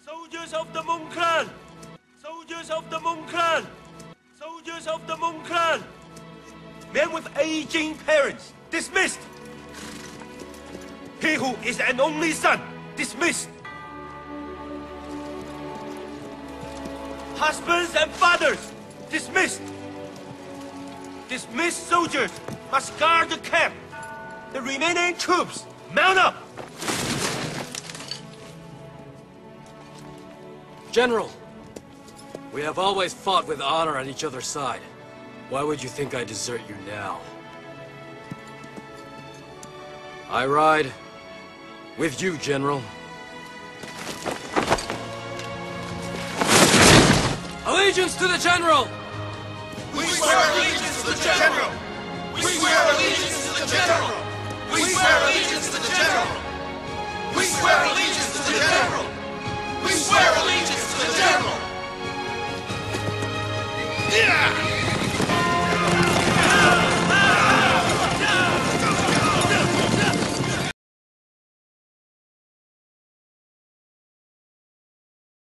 Soldiers of the Hmong Clan! Soldiers of the Hmong Clan! Soldiers of the Hmong Clan! Men with aging parents, dismissed! He who is an only son, dismissed! Husbands and fathers, dismissed! Dismissed soldiers must guard the camp! The remaining troops, mount up! General, we have always fought with honor on each other's side. Why would you think I desert you now? I ride with you, General. Allegiance to the General! We swear allegiance to the General! We swear allegiance to the General! We swear allegiance to the General! We swear allegiance to the General! We swear allegiance to the General! Yeah!